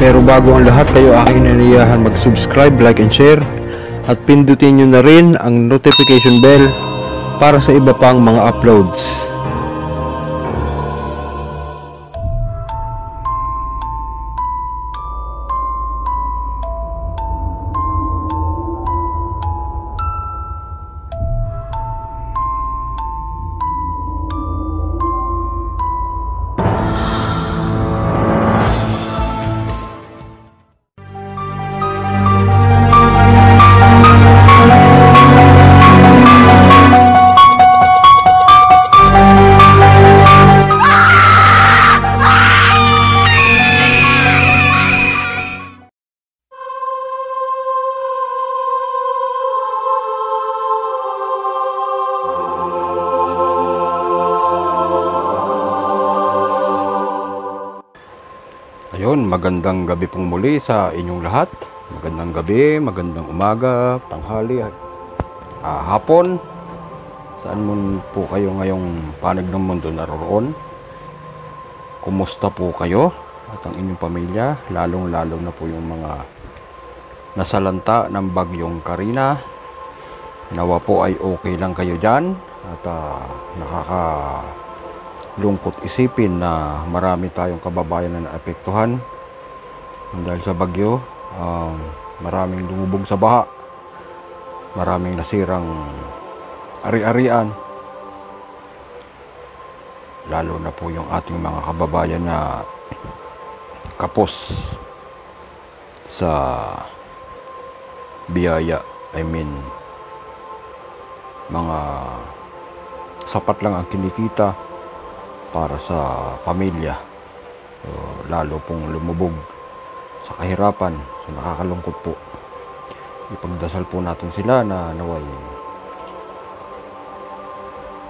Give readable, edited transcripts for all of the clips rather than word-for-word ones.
Pero bago ang lahat, kayo aking inaniyahan mag-subscribe, like and share at pindutin nyo na rin ang notification bell para sa iba pang mga uploads. Ayun, magandang gabi pong muli sa inyong lahat. Magandang gabi, magandang umaga, tanghali, hapon. Saan mo po kayo ngayong panig ng mundo naroon? Kumusta po kayo at ang inyong pamilya? Lalong-lalo na po yung mga nasalanta ng bagyong Karina. Nawa po ay okay lang kayo dyan at lungkot isipin na marami tayong kababayan na naapektuhan dahil sa bagyo. Maraming lumubog sa baha, maraming nasirang ari-arian, lalo na po yung ating mga kababayan na kapos sa biyaya. Mga sapat lang ang kinikita para sa pamilya, so, lalo pong lumubog sa kahirapan. So nakakalungkot po. Ipagdasal po natin sila na naway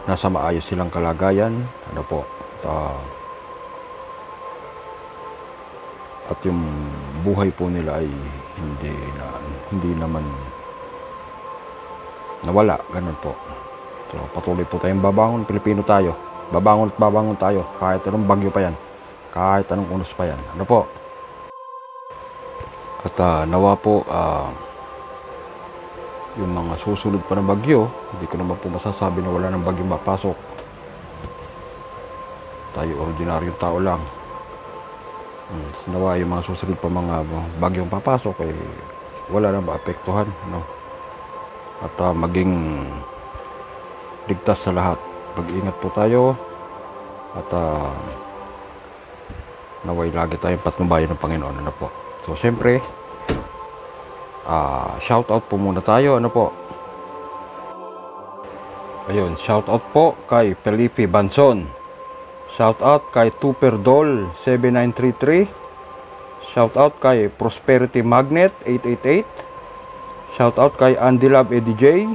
nasa maayos silang kalagayan, at yung buhay po nila ay hindi naman nawala, ganun po. So patuloy po tayong babangon. Pilipino tayo, babangon tayo kahit anong bagyo pa yan, kahit anong unos pa yan, po. At nawa po yung mga susunod pa na bagyo, hindi ko naman po masasabi na wala ng bagyo mapasok. Tayo ordinaryong tao lang. Nawa yung mga susunod pa mga bagyong papasok ay wala nang maapektuhan, at maging ligtas sa lahat. Mag-ingat po tayo at naway lagi tayong patnubayan ng Panginoon, po. So syempre, shout out po muna tayo, po. Ayun, shout out po kay Felipe Banson, shout out kay Tuperdol 7933, shout out kay Prosperity Magnet 888, shout out kay Andy Love Eddie J,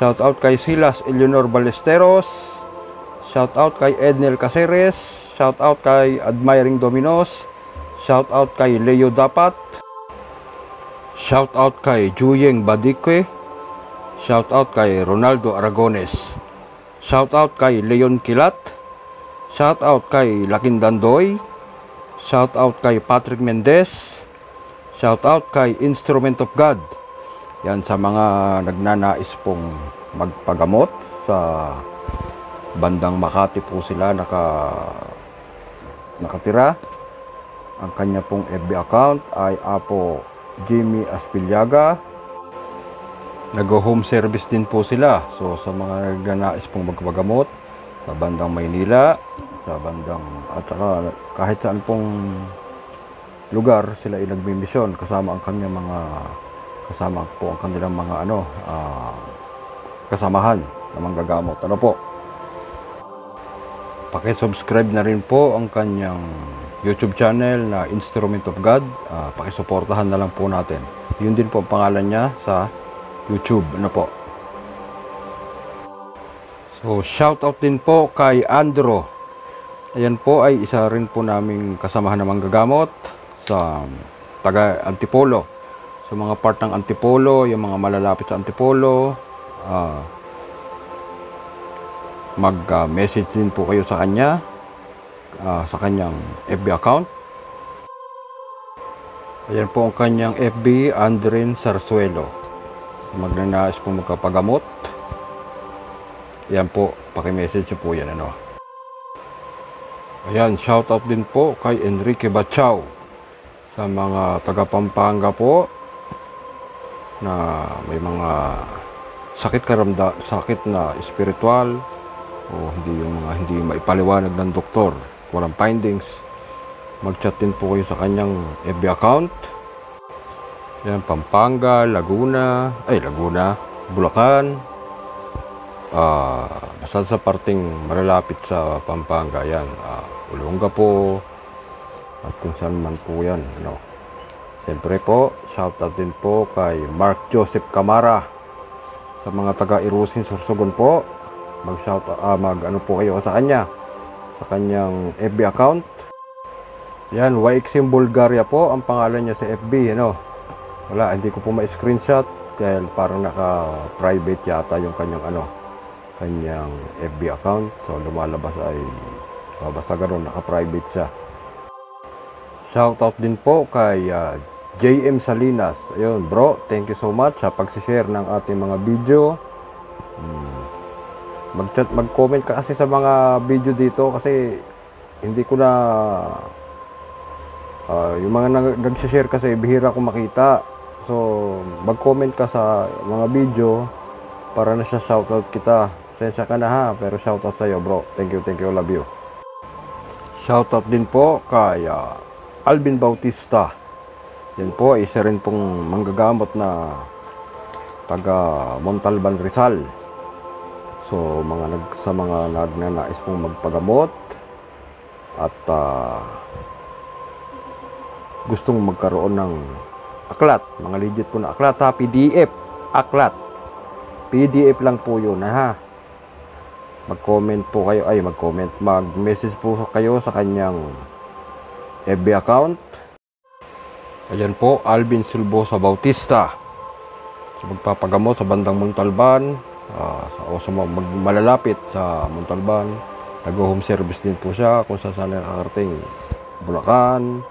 shout out kay Silas Eleanor Ballesteros, shout out kay Ednel Caceres, shout out kay Admiring Dominos, shout out kay Leo Dapat, shout out kay Juyeng Badikwe, shout out kay Ronaldo Aragones, shout out kay Leon Kilat, shout out kay Lakindandoy, shout out kay Patrick Mendez, shout out kay Instrument of God. Yan sa mga nagnanais pong magpagamot sa bandang Makati po sila nakatira. Ang kanya pong FB account ay Apo Jimmy Aspiliaga. Nag-home service din po sila. So sa mga nagnanais pong magpagamot sa bandang Maynila, sa bandang at kahit saan pong lugar sila ay nagmimisyon kasama ang kanyang kasama po ang kanilang mga kasamahan na manggagamot, po. Paki-subscribe na rin po ang kanyang YouTube channel na Instrument of God. Paki-suportahan na lang po natin. Yun din po ang pangalan niya sa YouTube, po. So shout out din po kay Andro. Ayan po ay isa rin po naming kasamahan na manggagamot sa taga Antipolo. So mga part ng Antipolo, yung mga malalapit sa Antipolo, mag-message din po kayo sa kanya, sa kanyang FB account. Ayan po ang kanyang FB, Andrin Sarsuelo. Magnanais po magkapagamot. Ayan po, paki-message po yan, ano. Ayan, shoutout din po kay Enrique Bachao sa mga taga Pampanga po na may mga sakit na espiritual o hindi yung mga hindi maipaliwanag ng doktor, walang findings. Mag-chat din po kayo sa kanyang FB account. Yan, Pampanga, Laguna, Bulacan. Basta sa parting malalapit sa Pampanga, yan. Olongapo, at kung saan man po yan, ano. Siyempre po, shoutout din po kay Mark Joseph Camara sa mga taga-Irusin, Sorsogon po. Mag-ano po kayo sa kanya, sa kanyang FB account. Yan, YXM Bulgaria po ang pangalan niya sa FB, ano. Wala, hindi ko po ma-screenshot dahil parang naka-private yata yung kanyang FB account. So lumalabas ay basta ganoon, naka-private siya. Shoutout din po kay JM Salinas. Ayun, bro, thank you so much sa pag-share ng ating mga video. Mag-chat, mag-comment ka kasi sa mga video dito kasi hindi ko na yung mga nag-share kasi bihira ko makita. So mag-comment ka sa mga video para na siya shoutout kita. Sensya ka na ha, pero shoutout sa iyo, bro. Thank you, love you. Shoutout din po kay Alvin Bautista. Yan po, isa rin pong manggagamot na taga Montalban, Rizal. So sa mga nagnanais pong magpagamot at gustong magkaroon ng aklat, mga legit po na aklat ha, PDF, aklat, PDF lang po yun ha. Mag-comment po kayo, mag-message po kayo sa kanyang FB account. Ayan po, Alvin Silbosa Bautista. So magpapagamot sa bandang Montalban, sa malalapit sa Montalban. Nag-home service din po siya kung saan nakakarating. Bulacan,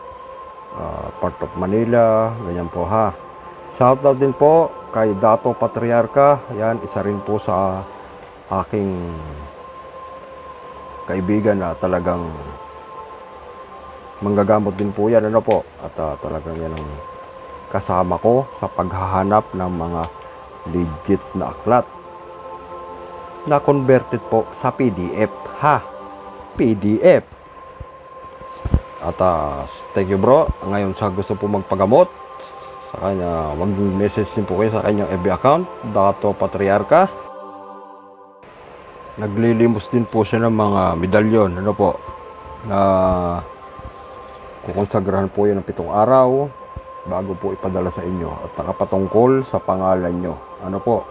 part of Manila, ganyan po ha. Shoutout din po kay Dato Patriarca. Yan, isa rin po sa aking kaibigan na talagang manggagamot din po yan, ano po. At talagang yan ang kasama ko sa paghahanap ng mga legit na aklat na converted po sa PDF ha. PDF. At thank you, bro. Ngayon sa gusto po magpagamot sa kanya, mag-message din po kayo sa kanyang FB account, Dato Patriarca. Naglilimos din po siya ng mga medalyon, ano po, na kukonsagrahan po yan ng 7 araw bago po ipadala sa inyo at nakapatungkol sa pangalan nyo, ano po.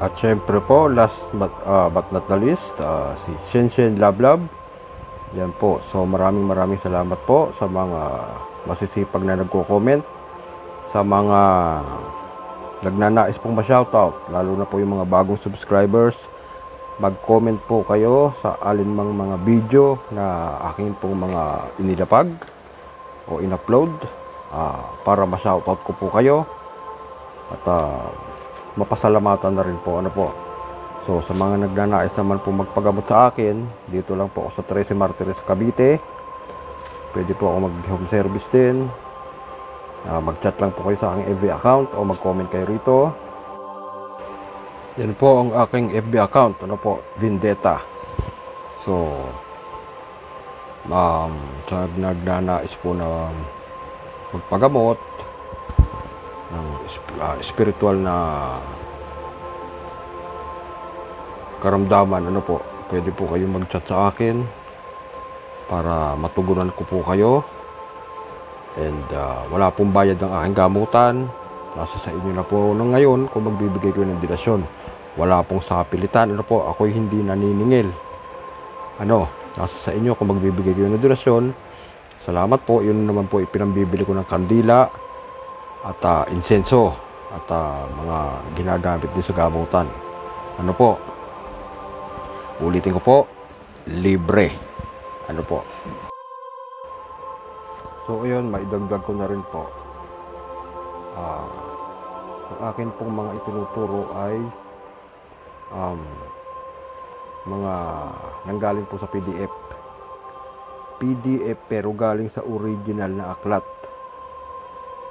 At syempre po, last but not the least, si Shenshen Lablab. Yan po. So maraming salamat po sa mga masisipag na nagko-comment, sa mga nagnanais pong ma-shoutout, lalo na po yung mga bagong subscribers. Mag-comment po kayo sa alinmang mga video na aking pong mga inilapag o in-upload para ma-shoutout ko po kayo at mapasalamatan na rin po, ano po. So sa mga nagnanais naman po magpagamot sa akin, dito lang po ako sa 13 Martires, Cavite. Pwede po ako mag-home service din. Mag-chat lang po kayo sa aking FB account o mag-comment kayo rito. Yan po ang aking FB account, ano po, Vendetta. So sa nagnanais po na magpagamot ng spiritual na karamdaman, ano po, pwede po kayong mag-chat sa akin para matugunan ko po kayo. And wala pong bayad ng aking gamutan. Nasa sa inyo na po nung ngayon kung magbibigay ko ng donasyon. Wala pong sapilitan, ano po, ako'y hindi naniningil. Ano, nasa sa inyo kung magbibigay ko ng donasyon. Salamat po, yun naman po ipinambibili ko ng kandila at insenso at mga ginagamit din sa gamutan. Ano po, ulitin ko po, libre. Ano po. So ayun, maidagdag ko na rin po. Ang akin pong mga itinuturo ay mga nanggaling po sa PDF. PDF pero galing sa original na aklat.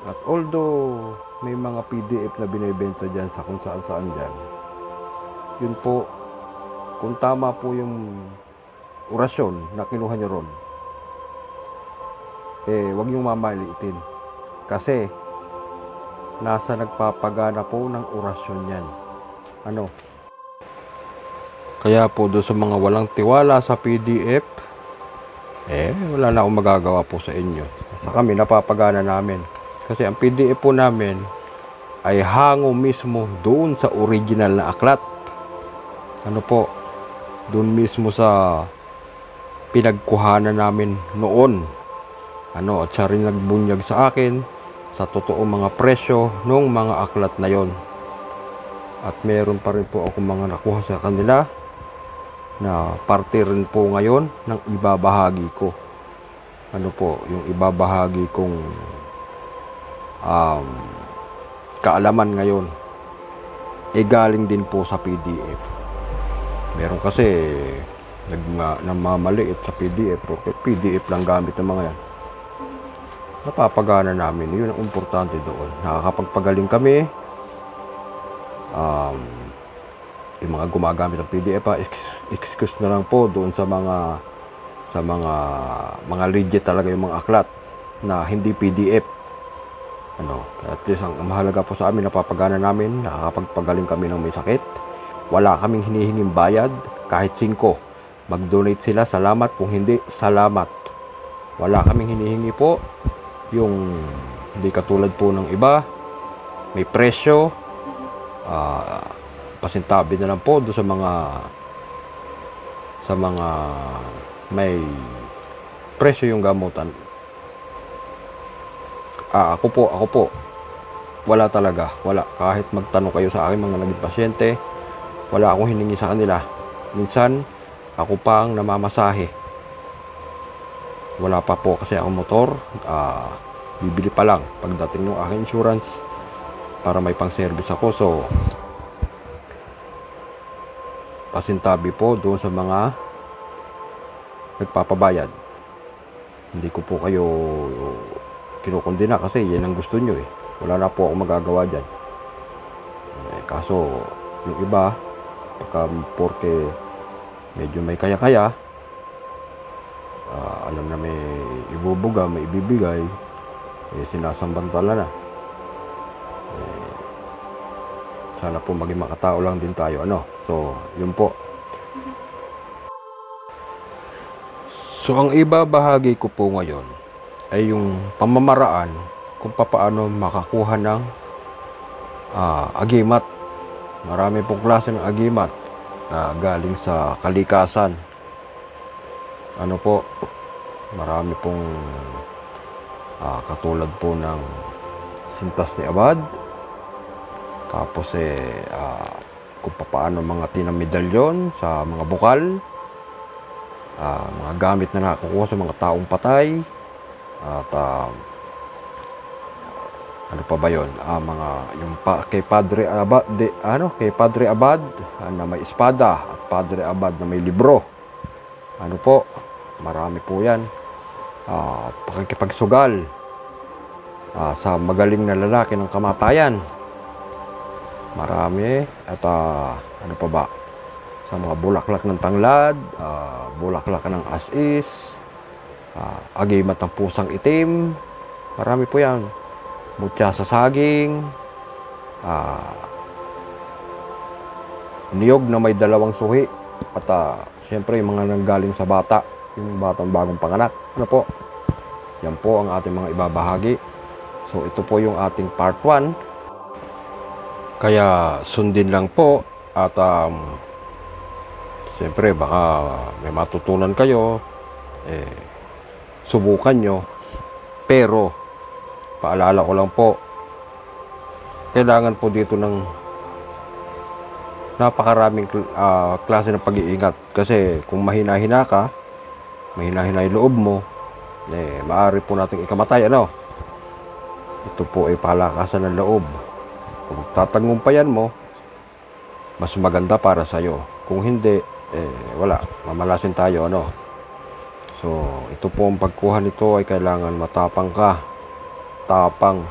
At although may mga PDF na binibenta dyan sa kung saan saan dyan, yun po, kung tama po yung orasyon na kinuha nyo ron, wag nyo mamaliitin. Kasi nasa nagpapagana po ng orasyon yan. Kaya po doon sa mga walang tiwala sa PDF, wala na akong magagawa po sa inyo. Sa kami, napapagana namin. Kasi ang PDF po namin ay hango mismo doon sa original na aklat. Doon mismo sa pinagkuhanan namin noon. At siya rin nagbunyag sa akin sa totoong mga presyo ng mga aklat na yon. At meron pa rin po ako mga nakuha sa kanila na parte rin po ngayon ng ibabahagi ko. Yung ibabahagi kong kaalaman ngayon galing din po sa PDF. Meron kasi namamaliit sa PDF, porque PDF lang gamit ng mga yan. Napapagana namin, yun ang importante doon. Nakakapagpagaling kami. Yung mga gumagamit ng PDF, excuse na lang po doon sa mga legit talaga yung mga aklat na hindi PDF. At least ang mahalaga po sa amin, napapagana namin, nakakapagpagaling kami ng may sakit. Wala kaming hinihinging bayad, kahit 5. Mag-donate sila, salamat. Kung hindi, salamat. Wala kaming hinihingi po. Yung hindi katulad po ng iba, may presyo, pasintabi na lang po doon sa mga may presyo yung gamutan. Ako po, wala talaga, wala. Kahit magtanong kayo sa akin mga naging pasyente, wala akong hiningi sa kanila. Minsan, ako pa ang namamasahe. Wala pa po kasi akong motor. Bibili pa lang pagdating ng aking insurance para may pang service ako. So, pasintabi po doon sa mga nagpapabayad. Hindi ko po kayo kinukundina kasi yan ang gusto nyo. Wala na po akong magagawa dyan. Kaso yung iba, porque medyo may kaya-kaya, alam na may ibubuga, may ibibigay, sinasambantala na. Sana po maging makatao lang din tayo. So, yun po. So, ang ibabahagi ko po ngayon ay yung pamamaraan kung paano makakuha ng agimat. Marami pong klase ng agimat na galing sa kalikasan. Marami pong katulad po ng sintas ni Abad. Tapos kung paano mga tinamedalyon sa mga bukal, mga gamit na nakukuha sa mga taong patay, at ano pa ba yun? Kay Padre Abad, kay Padre Abad na may espada at Padre Abad na may libro. Marami po yan. Pakikipagsugal sa magaling na lalaki ng kamatayan. Marami. At ano pa ba? Sa mga bulaklak ng tanglad, bulaklak ng asis, agimat ng pusang itim. Marami po yan. Mutya sa saging, niyog na may 2 suhi, at siyempre yung mga nanggaling sa bata, yung batang bagong panganak. Yan po ang ating mga ibabahagi. So ito po yung ating part 1. Kaya sundin lang po at siyempre baka may matutunan kayo, subukan nyo. Pero paalala ko lang po, kailangan po dito ng napakaraming klase ng pag-iingat. Kasi kung mahina-hina ka, mahina-hina yung loob mo, maaari po nating ikamatay, ano. Ito po ay palakasan ng loob. Kung tatagumpayan mo, mas maganda para sa'yo. Kung hindi, wala, mamalasin tayo, ano. So, ito po ang pagkuha nito ay kailangan matapang ka. Tapang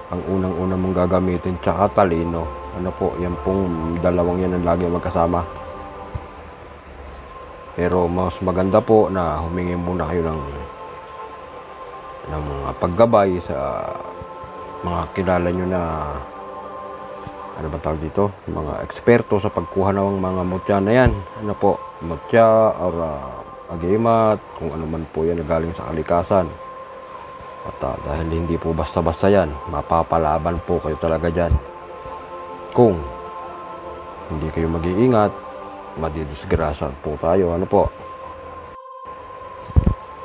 ang unang-unang mong gagamitin, tsaka talino. Ano po, yan pong dalawang yan ang lagi magkasama. Pero mas maganda po na humingi muna kayo ng mga paggabay sa mga kilala nyo na, ano ba tawag dito, mga eksperto sa pagkuha ng mga mutya na yan. Ano po, mutya or agimat, kung ano man po yan na galing sa kalikasan. At dahil hindi po basta-basta yan, mapapalaban po kayo talaga dyan. Kung hindi kayo mag-iingat, madidisgrasya po tayo, ano po.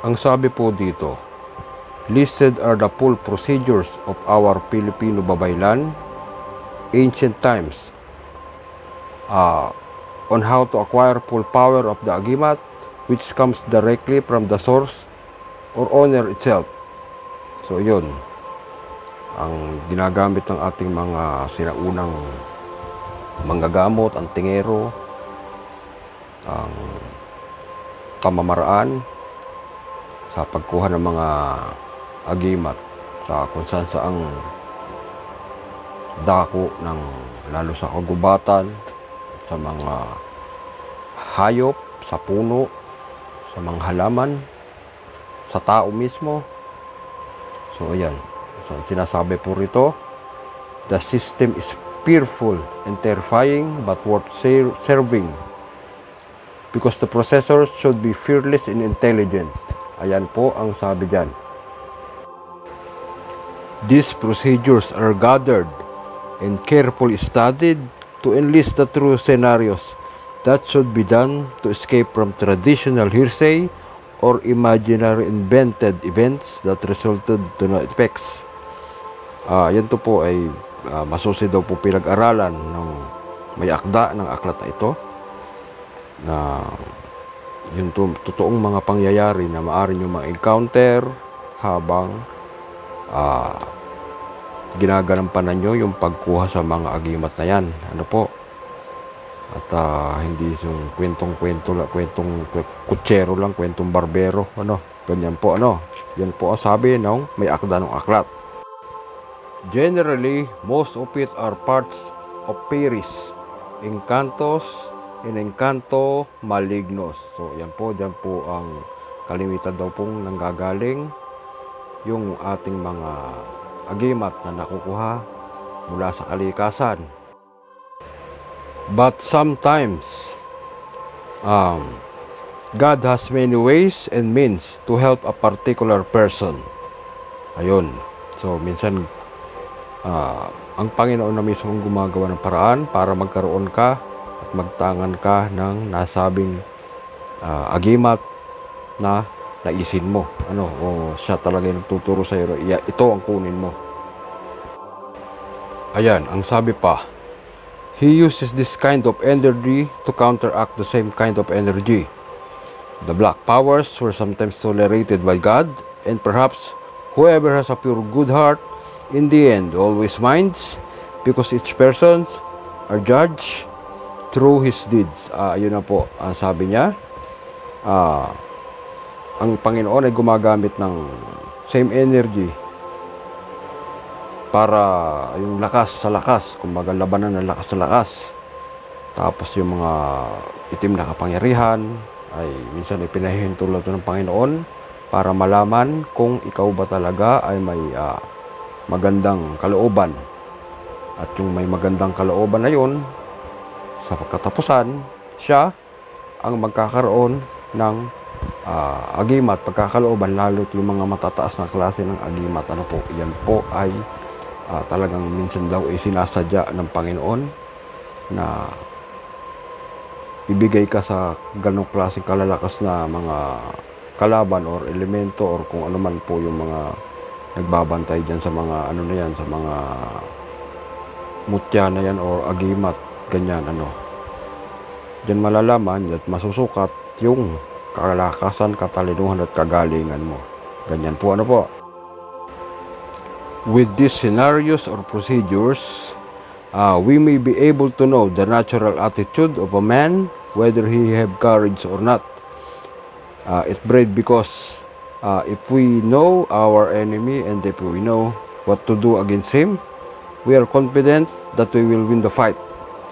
Ang sabi po dito, listed are the full procedures of our Filipino babaylan, ancient times, on how to acquire full power of the agimat, which comes directly from the source or owner itself. So yun, ang ginagamit ng ating mga sinaunang manggagamot, ang tingero, ang pamamaraan sa pagkuha ng mga agimat sa kung saan saang dako ng lalo sa kagubatan, sa mga hayop, sa puno, sa mga halaman, sa tao mismo. So ayan, so sinasabi po rito, the system is fearful and terrifying but worth serving because the processors should be fearless and intelligent. Ayan po ang sabi dyan. These procedures are gathered and carefully studied to enlist the true scenarios that should be done to escape from traditional hearsay or imaginary invented events that resulted to no effects. Yan to po ay masusi daw po pinag-aralan ng may akda ng aklat na ito, na yun to, totoong mga pangyayari na maaari nyo ma-encounter habang ginaganampanan nyo yung pagkuha sa mga agimat na yan. Ano po? At hindi yung kwentong-kwento lang, kwentong kutsero lang, kwentong barbero, ano, ganyan po, ano. Yan po ang sabi ng may akda ng aklat. Generally, most of it are parts of fairies, encantos, and encanto malignos. So, yan po, dyan po ang kalimitan daw pong nanggagaling yung ating mga agimat na nakukuha mula sa kalikasan. But sometimes, God has many ways and means to help a particular person. Ayun. So, minsan, ang Panginoon na mismo ang gumagawa ng paraan para magkaroon ka at magtangan ka ng nasabing agimat na naisin mo. Ano, o siya talaga yung tuturo sa iyo. Ito ang kunin mo. Ayan, ang sabi pa, he uses this kind of energy to counteract the same kind of energy. The black powers were sometimes tolerated by God, and perhaps whoever has a pure good heart, in the end, always minds, because each persons are judged through his deeds. Yun na po, ang sabi niya, ang Panginoon ay gumagamit ng same energy para yung lakas sa lakas, kumbaga labanan ng lakas sa lakas. Tapos yung mga itim na kapangyarihan ay minsan ipinahihintulot ng Panginoon para malaman kung ikaw ba talaga ay may magandang kalooban. At yung may magandang kalooban na yun, sa pagkatapusan, siya ang magkakaroon ng agimat, pagkakalooban, lalo yung mga matataas na klase ng agimat. Ano po, yan po ay talagang minsan daw ay sinasadya ng Panginoon na ibigay ka sa ganong klaseng kalalakas na mga kalaban or elemento or kung ano man po yung mga nagbabantay dyan sa mga ano na yan, sa mga mutya na yan or agimat, ganyan, ano. Diyan malalaman at masusukat yung kalakasan, katalinuhan at kagalingan mo. Ganyan po, ano po. With these scenarios or procedures, we may be able to know the natural attitude of a man, whether he have courage or not. It's brave because if we know our enemy and if we know what to do against him, we are confident that we will win the fight.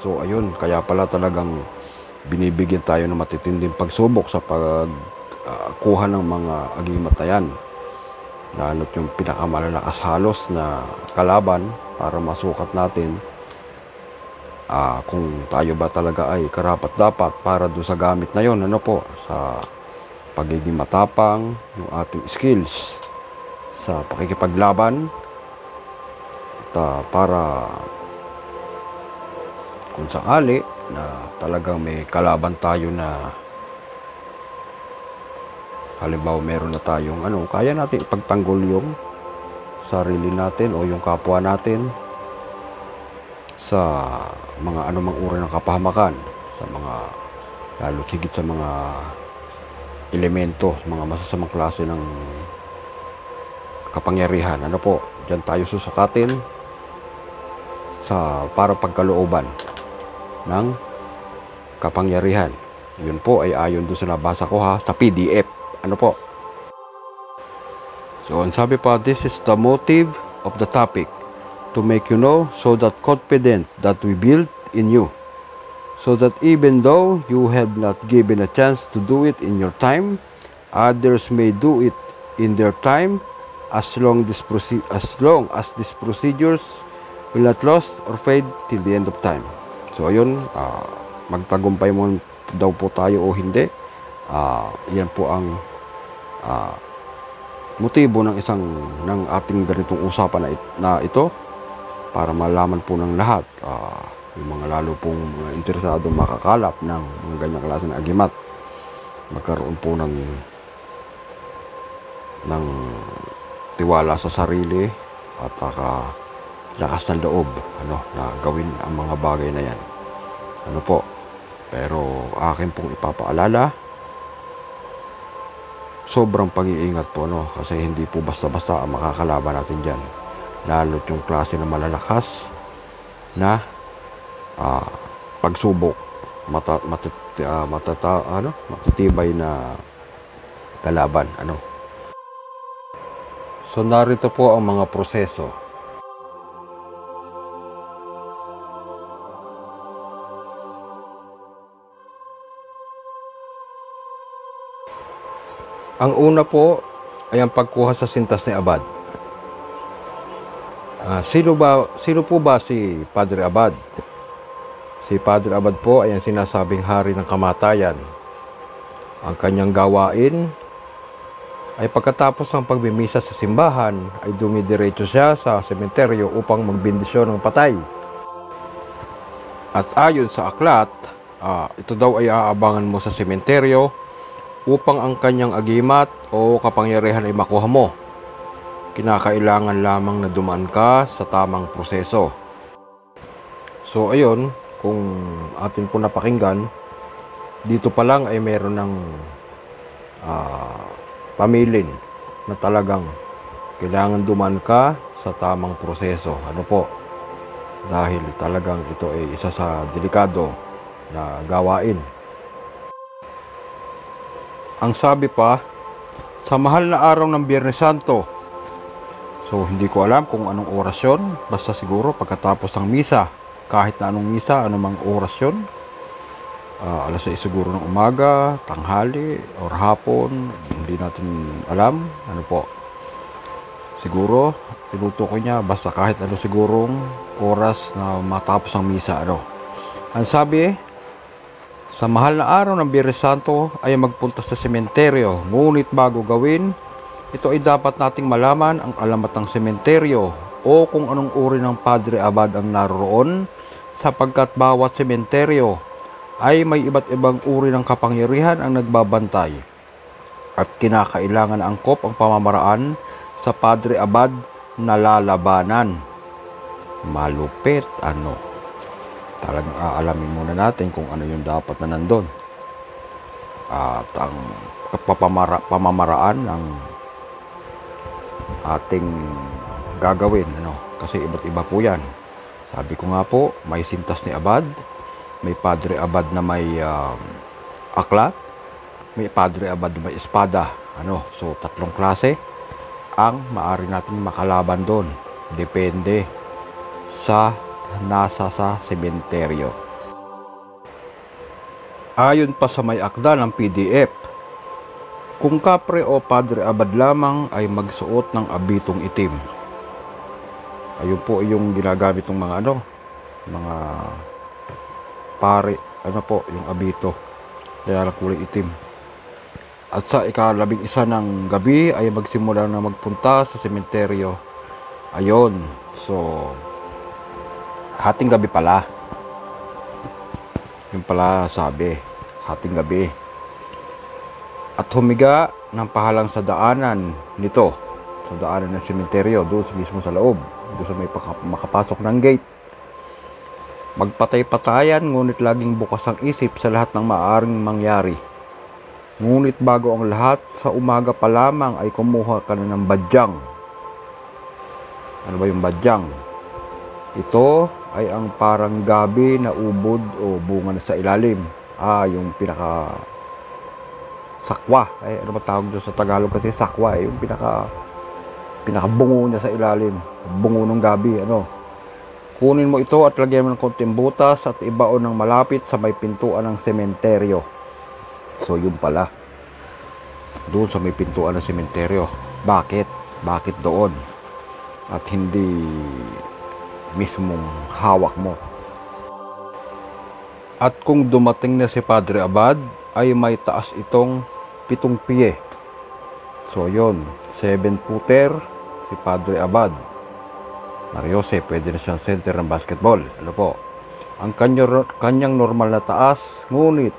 So ayun, kaya pala talagang binibigyan tayo ng matitinding pagsubok sa pagkuha ng mga agimat na yan. Lalo't yung pinakamalalakas halos na kalaban para masukat natin kung tayo ba talaga ay karapat-dapat para doon sa gamit na yon, ano po, sa pagiging matapang, yung ating skills sa pakikipaglaban, at para kung sakali na talagang may kalaban tayo na halimbawa meron na tayong kaya natin ipagtanggol yung sarili natin o yung kapwa natin sa mga anumang uri ng kapahamakan, sa mga lalo higit sa mga elemento, mga masasamang klase ng kapangyarihan, ano po, diyan tayo susukatin sa para pagkalooban ng kapangyarihan. Yun po ay ayon doon sa nabasa ko sa PDF, ano po. So, ang sabi pa, this is the motive of the topic, to make you know, so that confident that we build in you, so that even though you have not given a chance to do it in your time, others may do it in their time, as long as these procedures will not lost or fade till the end of time. So ayun, magtagumpay mo daw po tayo o hindi, yan po ang motibo ng ating ganitong usapan na ito, para malaman po ng lahat, yung mga lalo pong mga interesado makakalap ng mga ganyang klase ng agimat, magkaroon po ng tiwala sa sarili at lakas ng loob na gawin ang mga bagay na yan, ano po. Pero akin pong ipapaalala, sobrang pag-iingat po, kasi hindi po basta-basta ang makakalaban natin dyan, lalo yung klase na malalakas na pagsubok, matitibay na kalaban, So narito po ang mga proseso. Ang una po ay ang pagkuha sa sintas ni Abad. Sino po ba si Padre Abad? Si Padre Abad po ay ang sinasabing hari ng kamatayan. Ang kanyang gawain ay pagkatapos ng pagbimisa sa simbahan ay dumidiretso siya sa sementeryo upang magbendisyon ng patay. At ayon sa aklat, ito daw ay aabangan mo sa sementeryo upang ang kanyang agimat o kapangyarihan ay makuha mo. Kinakailangan lamang na dumaan ka sa tamang proseso. So ayun, kung atin po napakinggan, dito pa lang ay meron ng pamilin na talagang kailangan dumaan ka sa tamang proseso, ano po, dahil talagang ito ay isa sa delikado na gawain. Ang sabi pa, sa mahal na araw ng Biyernes Santo, so hindi ko alam kung anong oras yun, basta siguro pagkatapos ng misa, kahit na anong misa, anumang oras yun, alas 6 siguro ng umaga, tanghali, or hapon, hindi natin alam, ano po. Siguro, tinutukoy niya, basta kahit ano sigurong oras na matapos ang misa, Ang sabi, sa mahal na araw ng Biyernes Santo ay magpunta sa sementeryo, ngunit bago gawin, ito ay dapat nating malaman ang alamat ng sementeryo o kung anong uri ng Padre Abad ang naroon, sapagkat bawat sementeryo ay may iba't ibang uri ng kapangyarihan ang nagbabantay at kinakailangan angkop ang pamamaraan sa Padre Abad na lalabanan. Malupit, talagang aalamin muna natin kung ano yung dapat na nandun at ang pamamaraan ng ating gagawin, ano, kasi iba't iba po yan. Sabi ko nga po, may sintas ni Abad, may Padre Abad na may aklat, may Padre Abad na may espada, ano, so tatlong klase ang maaari natin makalaban doon, depende sa nasa sa sementeryo. Ayon pa sa may akda ng PDF, kung kapre o Padre Abad lamang ay magsuot ng abitong itim. Ayun po yung ginagamit ng mga mga pare, yung abito, kaya lang kulay itim. At sa ika-11 ng gabi ay magsimula na magpunta sa sementeryo. Ayun, so hating gabi pala. Yung pala sabi, hating gabi. At humiga ng pahalang sa daanan nito, sa daanan ng sementeryo, doon mismo sa loob, doon sa may makapasok ng gate. Magpatay-patayan, ngunit laging bukas ang isip sa lahat ng maaaring mangyari. Ngunit bago ang lahat, sa umaga pa lamang ay kumuha ka na ng badyang. Ano ba yung badyang? Ito ay ang parang gabi na ubod o bunga na sa ilalim. Yung pinaka sakwa. Ano ba tawag doon sa Tagalog kasi sakwa, yung pinaka bungo niya sa ilalim. Bungo ng gabi, ano. Kunin mo ito at lagyan mo ng konting butas at ibaon ng malapit sa may pintuan ng sementeryo. So yun pala. Doon sa may pintuan ng sementeryo. Bakit? Bakit doon? At hindi mismong hawak mo. At kung dumating na si Padre Abad, ay may taas itong 7 piye. So yun, 7-footer si Padre Abad. Mariose, pwede na siyang center ng basketball. Ano po? Ang kanyang normal na taas, ngunit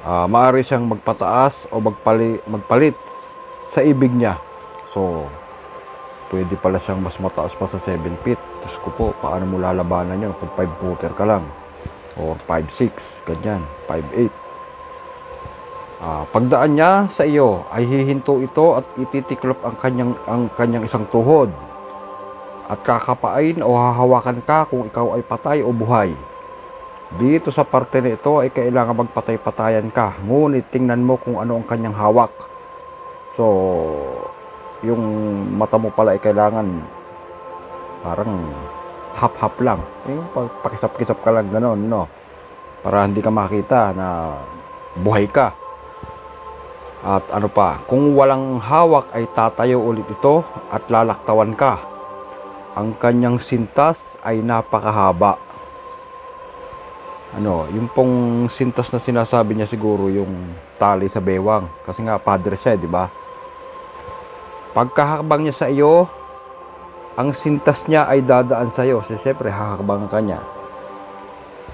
maaari siyang magpataas o magpalit sa ibig niya. So pwede pala siyang mas mataas pa sa 7 feet. Diyos ko po, paano mo lalabanan yun kung 5-footer ka lang? Or 5'6", ganyan, 5'8". Pagdaan niya sa iyo, ay hihinto ito at ititiklop ang kanyang isang tuhod. At kakapain o hahawakan ka kung ikaw ay patay o buhay. Dito sa parte na ito ay kailangan magpatay-patayan ka. Ngunit tingnan mo kung ano ang kanyang hawak. So yung mata mo pala ay kailangan parang hap-hap lang, yung pakisap-kisap ka lang gano'n, no? Para hindi ka makita na buhay ka. At ano pa, kung walang hawak ay tatayo ulit ito at lalaktawan ka. Ang kanyang sintas ay napakahaba. Yung pong sintas na sinasabi niya siguro yung tali sa bewang, kasi nga padre siya, di ba? Pagkahakbang niya sa iyo, ang sintas niya ay dadaan sa iyo. Siyempre, hahakbang ka niya.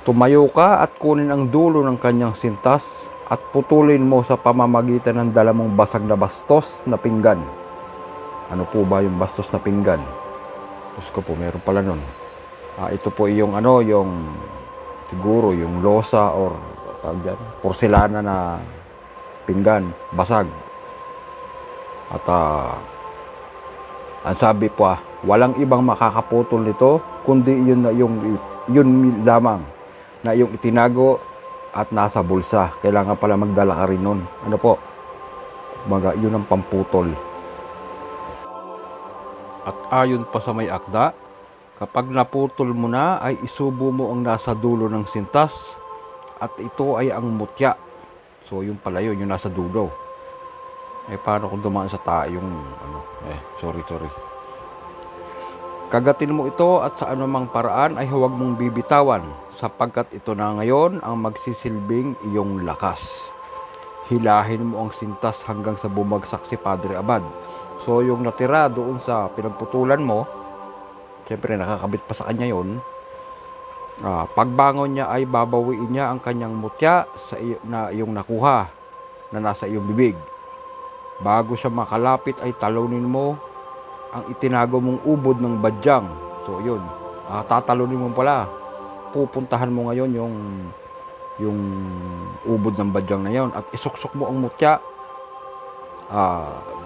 Tumayo ka at kunin ang dulo ng kanyang sintas at putulin mo sa pamamagitan ng dala mong basag na bastos na pinggan. Ano po ba yung bastos na pinggan? Diyos ko po, meron pala nun. Ito po yung siguro yung losa or porselana na pinggan, basag. At ang sabi po, walang ibang makakaputol nito kundi yun lamang na yung itinago at nasa bulsa. Kailangan pala magdala ka rin nun. Ano po? Yun ang pamputol. At ayon pa sa may akda, kapag naputol mo na ay isubo mo ang nasa dulo ng sintas at ito ay ang mutya. So yun pala yun, yung nasa dulo. Paano kung dumaan sa sorry. Kagatin mo ito at sa anumang paraan ay huwag mong bibitawan sapagkat ito na ngayon ang magsisilbing iyong lakas. Hilahin mo ang sintas hanggang sa bumagsak si Padre Abad. So yung natira doon sa pinagputulan mo, siyempre nakakabit pa sa kanya yun. Pagbangon niya ay babawiin niya ang kanyang mutya na iyong nakuha na nasa iyong bibig. Bago siya makalapit ay talunin mo ang itinago mong ubod ng badyang. So yun, tatalunin mo pala. Pupuntahan mo ngayon yung ubod ng badyang na yun at isuksok mo ang mutya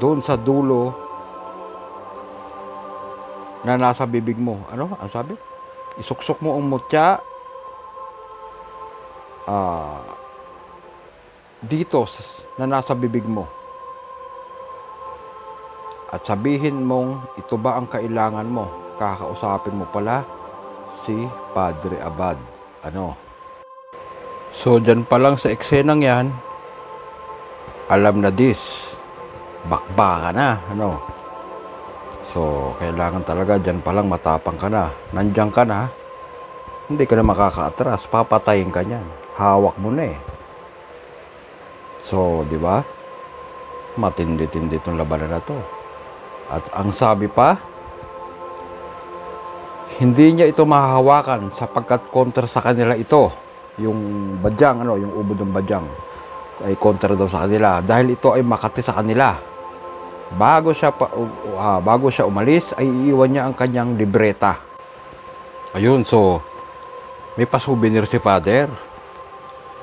doon sa dulo na nasa bibig mo. Ano? Ano sabi? Isuksok mo ang mutya dito na nasa bibig mo. At sabihin mong ito ba ang kailangan mo. Kakausapin mo pala si Padre Abad. Ano? So, dyan pa lang sa eksenang yan, alam na this. Bakba ka na. Ano? So, kailangan talaga dyan pa lang matapang ka na. Nandyan ka na, hindi ka na makakaatras. Papatayin ka niyan. Hawak mo na eh. So, di ba? Matindi-tindi itong labanan na to. At ang sabi pa, hindi niya ito mahahawakan sapagkat kontra sa kanila ito. Yung badyang, yung ubod ng badyang ay kontra daw sa kanila dahil ito ay makati sa kanila. Bago siya umalis ay iiwan niya ang kanyang libreta. Ayun, so may pa-souvenir si Father.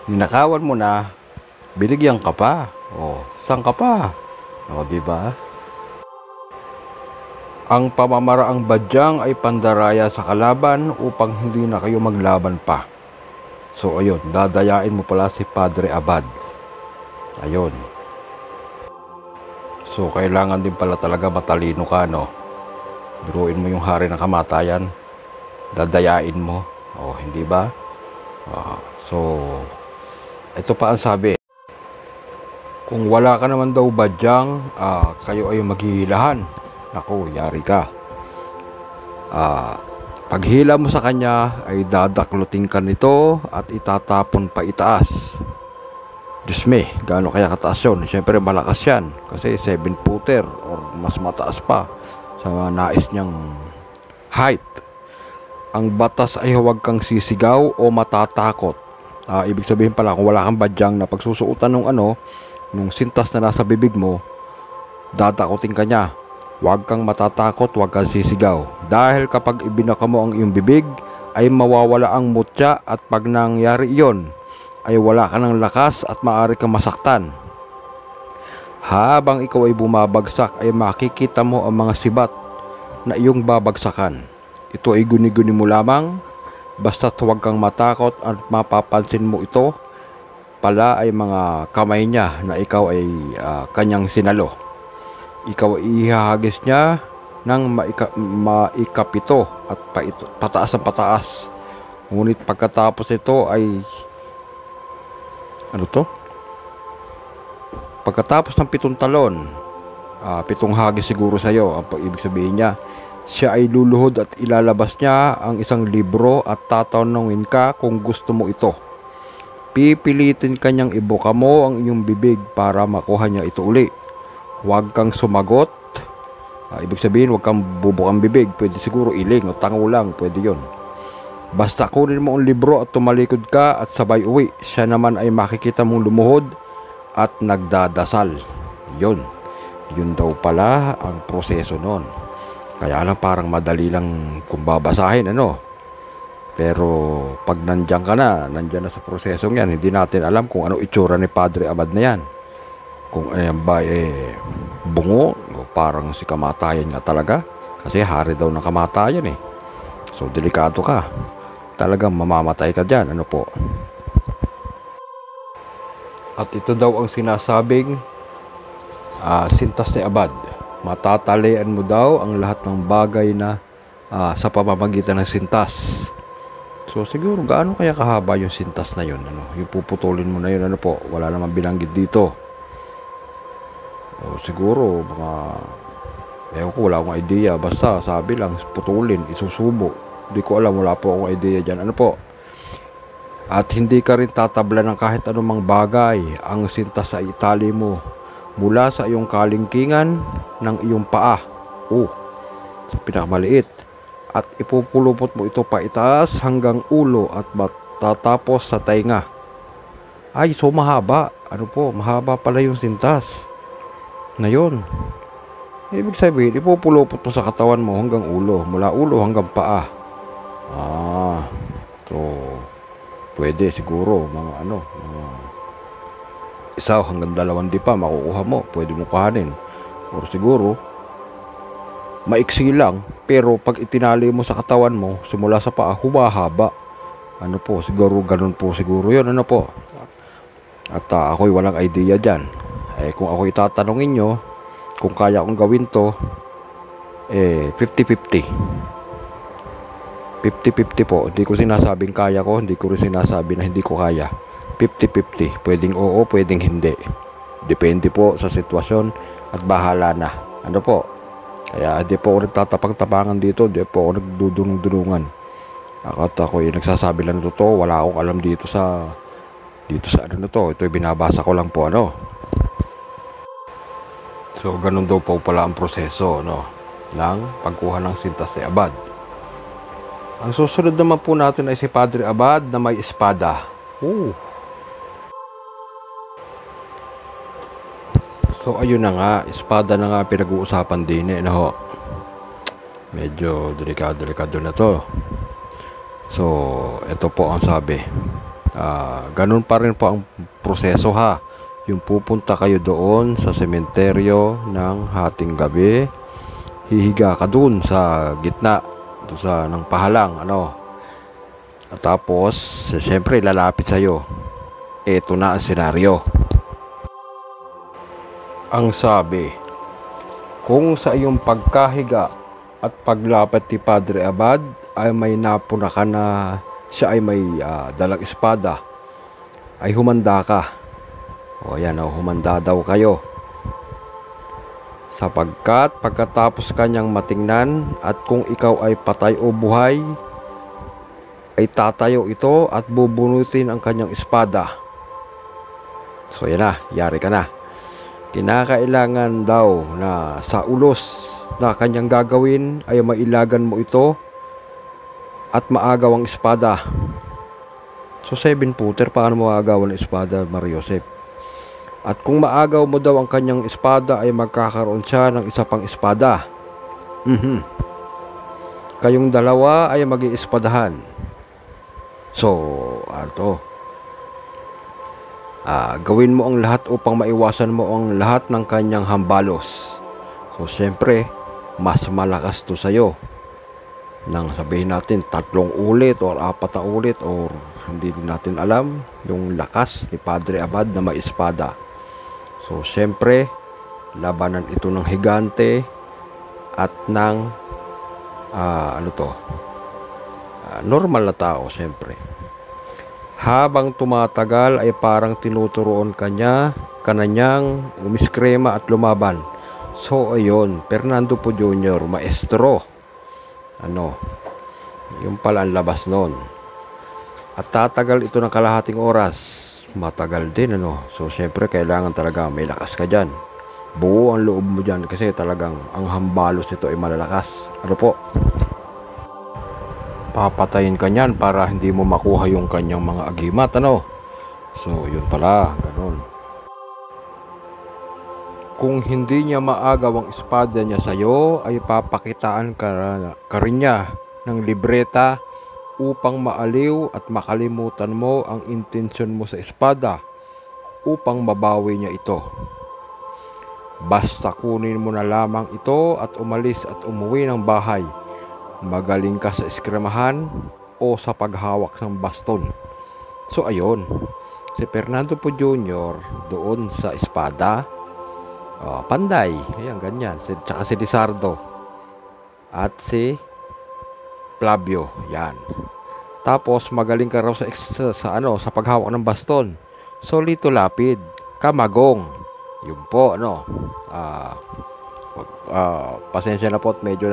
Ninakawan mo na, binigyan ka pa. Oh, saan ka pa? Oh, di ba? Ang pamamaraang badyang ay pandaraya sa kalaban upang hindi na kayo maglaban pa. So ayun, dadayain mo pala si Padre Abad. Ayun. So kailangan din pala talaga matalino ka, no? Biruin mo yung hari ng kamatayan, dadayain mo. Oh, hindi ba? So ito pa ang sabi. Kung wala ka naman daw badyang, kayo ay maghihilahan. Naku, yari ka. Paghila mo sa kanya ay dadaklutin ka nito at itatapon pa itaas. Diyos me, gaano kaya kataas yun? Siyempre malakas yan kasi 7-footer or mas mataas pa sa nais niyang height. Ang batas ay huwag kang sisigaw o matatakot. Ibig sabihin pala kung wala kang badyang na pagsusuotan nung sintas na nasa bibig mo, dadakutin ka niya. Huwag kang matatakot, huwag kang sisigaw. Dahil kapag ibinaka mo ang iyong bibig, ay mawawala ang mutya at pag nangyari iyon, ay wala ka ng lakas at maaari kang masaktan. Habang ikaw ay bumabagsak, ay makikita mo ang mga sibat na iyong babagsakan. Ito ay guni-guni mo lamang, basta't huwag kang matakot at mapapansin mo ito pala ay mga kamay niya na ikaw ay kanyang sinalo. Ikaw ay ihahagis niya ng maikapito at pataas ang pataas. Ngunit pagkatapos ito ay pagkatapos ng 7 talon, 7 hagis siguro sa'yo ang ibig sabihin niya, siya ay luluhod at ilalabas niya ang isang libro at tatanungin ka kung gusto mo ito. Pipilitin kanyang ibuka mo ang iyong bibig para makuha niya ito uli. Huwag kang sumagot. Ibig sabihin, huwag kang bubukang bibig. Pwede siguro iling o tango lang. Pwede yon. Basta kunin mo ang libro at tumalikod ka at sabay uwi. Siya naman ay makikita mong lumuhod at nagdadasal. Yun. Yun daw pala ang proseso nun. Kaya lang parang madali lang kung babasahin, Pero pag nandiyan ka na, nandiyan na sa prosesong yan, hindi natin alam kung ano itsura ni Padre Abad na yan. Kung ayan ba bungo o parang si kamatayan nga talaga kasi hari daw ng kamatayan so delikado ka, talagang mamamatay ka dyan, po. At ito daw ang sinasabing sintas ni Abad. Matatalian mo daw ang lahat ng bagay na sa pamamagitan ng sintas. So siguro gaano kaya kahaba yung sintas na yun, yung puputulin mo na yun, po, wala naman binanggit dito. O siguro ko wala akong idea, basta sabi lang putulin, isusubo. Hindi ko alam, wala po akong idea dyan, po. At hindi ka rin tatabla ng kahit anumang bagay. Ang sintas sa itali mo mula sa iyong kalingkingan ng iyong paa, sa pinakamaliit, at ipupulupot mo ito pa itaas hanggang ulo at matatapos sa tainga. Ay, so mahaba, mahaba pala yung sintas na yun. Ibig sabihin, ipupulupot mo sa katawan mo hanggang ulo, mula ulo hanggang paa. So pwede siguro mga isa hanggang 2 dipa makukuha mo, pwede mo kuhanin. Or siguro maiksi lang, pero pag itinali mo sa katawan mo, simula sa paa, humahaba. Ano po, siguro ganun po siguro yun, ano po. At ako'y walang idea dyan. Kung ako itatanungin nyo, kung kaya kong gawin to, 50-50. 50-50 po. Hindi ko sinasabing kaya ko, hindi ko rin sinasabi na hindi ko kaya. 50-50. Pwedeng oo, pwedeng hindi. Depende po sa sitwasyon at bahala na. Ano po? Kaya hindi po ako nagtatapang-tapangan dito, hindi po ako nagdudunong-dunungan. At ako yung nagsasabi lang ito, wala akong alam dito sa ano na to. Ito yung binabasa ko lang po, ano. So, ganun daw po pala ang proseso, no, ng pagkuha ng sintas ni Abad. Ang susunod naman po natin ay si Padre Abad na may espada. So, ayun na nga. Espada na nga pinag-uusapan din eh, no? Medyo delikado na to. So, ito po ang sabi. Ganun pa rin po ang proseso ha. Yung pupunta kayo doon sa sementeryo ng hating gabi, hihiga ka doon sa gitna, doon sa ng pahalang, ano. At tapos, siyempre lalapit sa'yo. Ito na ang senaryo. Ang sabi, kung sa iyong pagkahiga at paglapit ni Padre Abad ay may napuna ka na siya ay may dalang espada, ay humanda ka. O yan, humanda daw kayo. Sapagkat pagkatapos kanyang matingnan at kung ikaw ay patay o buhay, ay tatayo ito at bubunutin ang kanyang espada. So yan na, yari ka na. Kinakailangan daw na sa ulos na kanyang gagawin ay mailagan mo ito at maagaw ang espada. So 7-footer, paano maagaw ang espada, Mario Josep? At kung maagaw mo daw ang kanyang espada ay magkakaroon siya ng isa pang espada. Kayong dalawa ay mag-iespadahan. So, gawin mo ang lahat upang maiwasan mo ang lahat ng kanyang hambalos. So, siyempre, mas malakas to sa'yo. Nang sabihin natin 3 ulit or 4 ulit or hindi natin alam yung lakas ni Padre Abad na may espada. So, siyempre, labanan ito ng higante at ng normal na tao, siyempre. Habang tumatagal ay parang tinuturoon kananyang umiskrema at lumaban. So ayun, Fernando po Jr., maestro. Yung pala ang labas nun. At tatagal ito ng kalahating oras. Matagal din, So syempre kailangan talaga may lakas ka dyan. Buo ang loob mo dyan kasi talagang ang hambalos ito ay malalakas. Ano po? Papatayin ka niyan para hindi mo makuha yung kanyang mga agimat, So, yun pala, ganun. Kung hindi niya maagaw ang espada niya sa'yo, ay papakitaan ka rin niya ng libreta upang maaliw at makalimutan mo ang intensyon mo sa espada upang mabawi niya ito. Basta kunin mo na lamang ito at umalis at umuwi ng bahay. Magaling ka sa eskremahan o sa paghawak ng baston. So ayun, si Fernando po Jr. doon sa espada, panday, ayan ganyan, tsaka si Lizardo at si Flavio, yan. Tapos magaling ka raw sa paghawak ng baston. So Lito Lapid, Kamagong, yun po, pasensya na po at medyo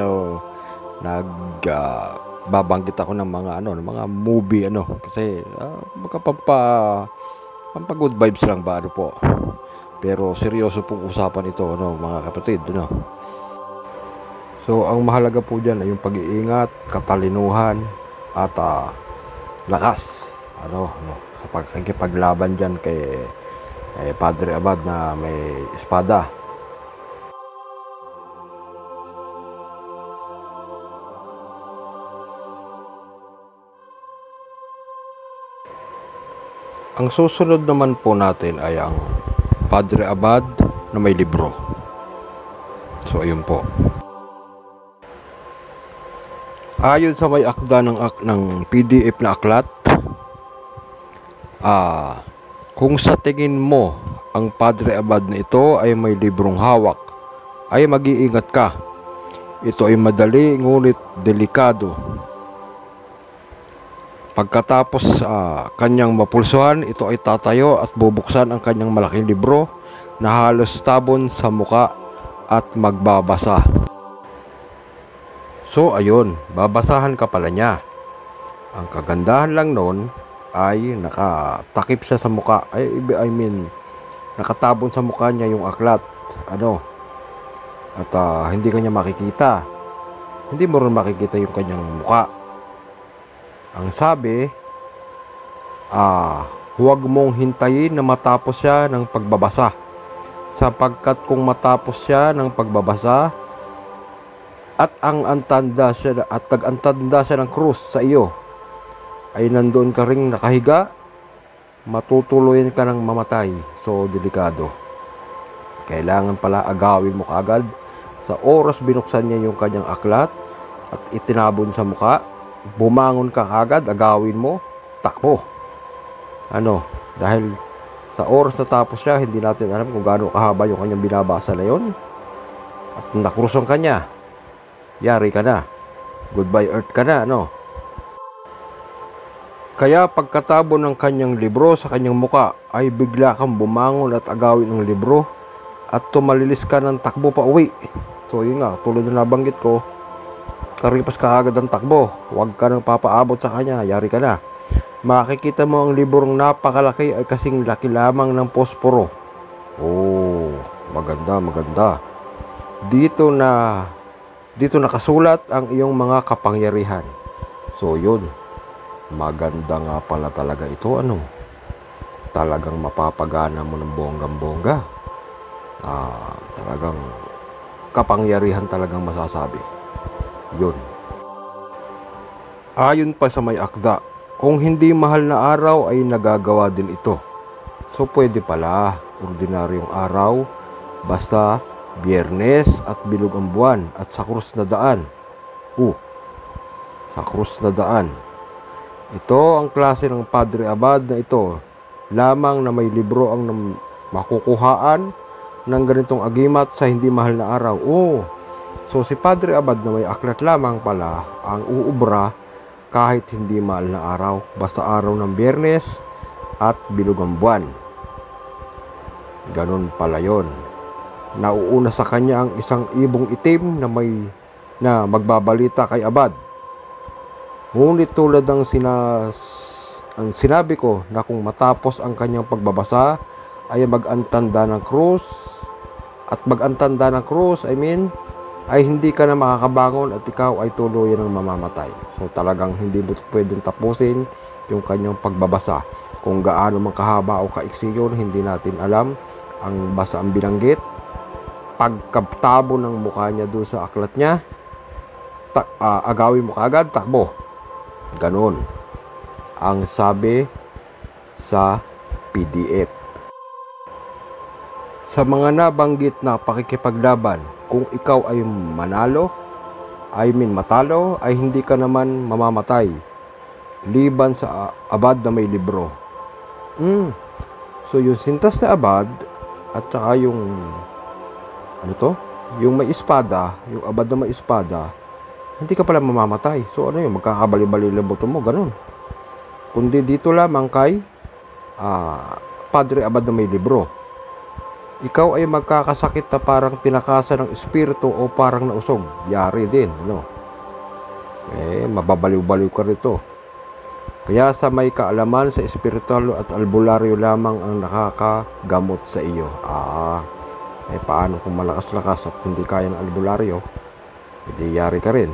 babanggit ako ng mga mga movie kasi pampa good vibes lang ba po, pero seryoso pong usapan ito mga kapatid. So ang mahalaga po diyan ay yung pag-iingat, katalinuhan at lakas sa pagkikipaglaban diyan kay Padre Abad na may espada. Ang susunod naman po natin ay ang Padre Abad na may libro. So, ayun po. Ayon sa may akda ng PDF na aklat, kung sa tingin mo ang Padre Abad na ito ay may librong hawak, ay mag-iingat ka. Ito ay madali ngunit delikado. Pagkatapos kanyang mapulsuhan, ito ay tatayo at bubuksan ang kanyang malaking libro na halos tabon sa muka at magbabasa. So ayun, babasahan ka pala niya. Ang kagandahan lang nun ay nakatakip siya sa muka. Nakatabon sa muka niya yung aklat. At hindi kanya makikita. Hindi mo rin makikita yung kanyang muka. Ang sabi, huwag mong hintayin na matapos siya ng pagbabasa. Sapagkat kung matapos siya ng pagbabasa at nag-antanda siya ng krus sa iyo, ay nandoon ka ring nakahiga, matutuluyan ka ng mamatay. So, delikado. Kailangan pala agawin mo kaagad. Sa oras binuksan niya yung kanyang aklat at itinabon sa muka, bumangon ka kaagad, agawin mo, takbo. Dahil sa oras na tapos siya, hindi natin alam kung gaano kahaba yung kanyang binabasa na yun. At nakrusong ka niya, yari ka na. Goodbye earth ka na, Kaya pagkatabo ng kanyang libro sa kanyang muka, ay bigla kang bumangon at agawin ng libro at tumalilis ka ng takbo pa uwi. So yun nga, tulad na nabanggit ko, karipas ka agad ng takbo, huwag ka nang papaabot sa kanya, yari ka na. Makikita mo ang librong napakalaki ay kasing laki lamang ng posporo. Oh, maganda. Dito nakasulat ang iyong mga kapangyarihan. So yun, maganda nga pala talaga ito. Talagang mapapagana mo ng bonggang-bongga. Talagang kapangyarihan talagang masasabi. Yun. Ayon pa sa may akda, kung hindi mahal na araw ay nagagawa din ito. So pwede pala, ordinaryong araw, basta Biyernes at bilog ang buwan at sa krus na daan. Sa krus na daan. Ito ang klase ng Padre Abad na ito. Lamang na may libro ang makukuhaan ng ganitong agimat sa hindi mahal na araw. So si Padre Abad na may aklat lamang pala ang uubra kahit hindi mahal na araw. Basta araw ng Biyernes at bilog ang buwan. Ganun pala yon. Nauuna sa kanya ang isang ibong itim na magbabalita kay Abad. Ngunit tulad ng sinabi ko na kung matapos ang kanyang pagbabasa ay mag-antanda ng krus ay hindi ka na makakabangon at ikaw ay tuluyan ng mamamatay. So talagang hindi mo pwedeng tapusin yung kanyang pagbabasa. Kung gaano man kahaba o kaiksi yun, hindi natin alam. Basta ang binanggit, pagkatabo ng mukha niya doon sa aklat niya, agawin mo kaagad, takbo. Ganon ang sabi sa PDF. Sa mga nabanggit na pakikipaglaban, kung ikaw ay matalo, ay hindi ka naman mamamatay, liban sa Abad na may libro. So yung sintas na Abad at saka yung yung may espada, yung Abad na may espada, hindi ka pala mamamatay. So magkakabali-bali lang buto mo, ganun. Kundi dito lamang kay Padre Abad na may libro, ikaw ay magkakasakit na parang tinakasan ng espiritu o parang nausog. Yari din, mababaliw-baliw ka rito. Kaya sa may kaalaman sa espiritual at albularyo lamang ang nakakagamot sa iyo. Paano kung malakas-lakas at hindi kaya ng albularyo? Hindi yari ka rin.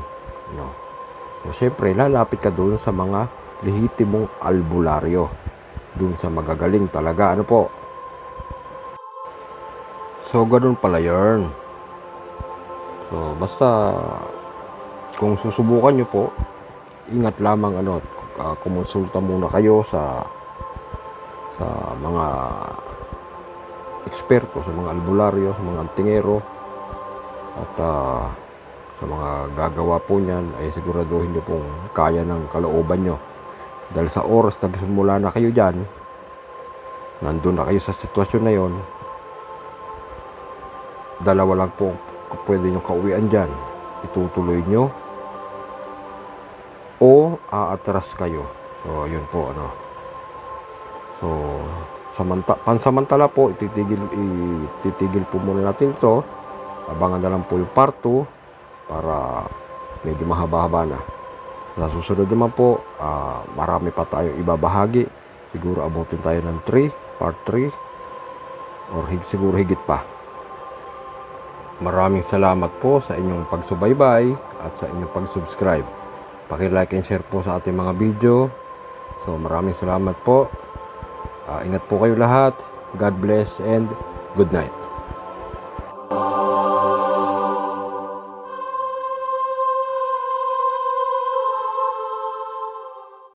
So, syempre, lalapit ka doon sa mga lehitimong albularyo. Doon sa magagaling talaga. So, ganun pala yun. So, basta kung susubukan nyo po, ingat lamang kumonsulta muna kayo sa mga eksperto, sa mga albularyo, sa mga antingero, at Sa mga gagawa po niyan ay siguraduhin niyo pong kaya ng kalooban nyo. Dahil sa oras na simula na kayo dyan, nandun na kayo sa sitwasyon na yon, dalawa lang po pwede nyo kauwian dyan. Itutuloy nyo o aatras kayo. So yun po ano. So pansamantala po ititigil po muna natin ito. Abangan na lang po yung part 2 para medyo mahaba-haba na. Sa susunod naman po, marami pa tayong ibabahagi. Siguro abutin tayo ng part 3 or siguro higit pa. Maraming salamat po sa inyong pagsubaybay at sa inyong pag-subscribe. Paki-like and share po sa ating mga video. So maraming salamat po. Ingat po kayo lahat. God bless and good night.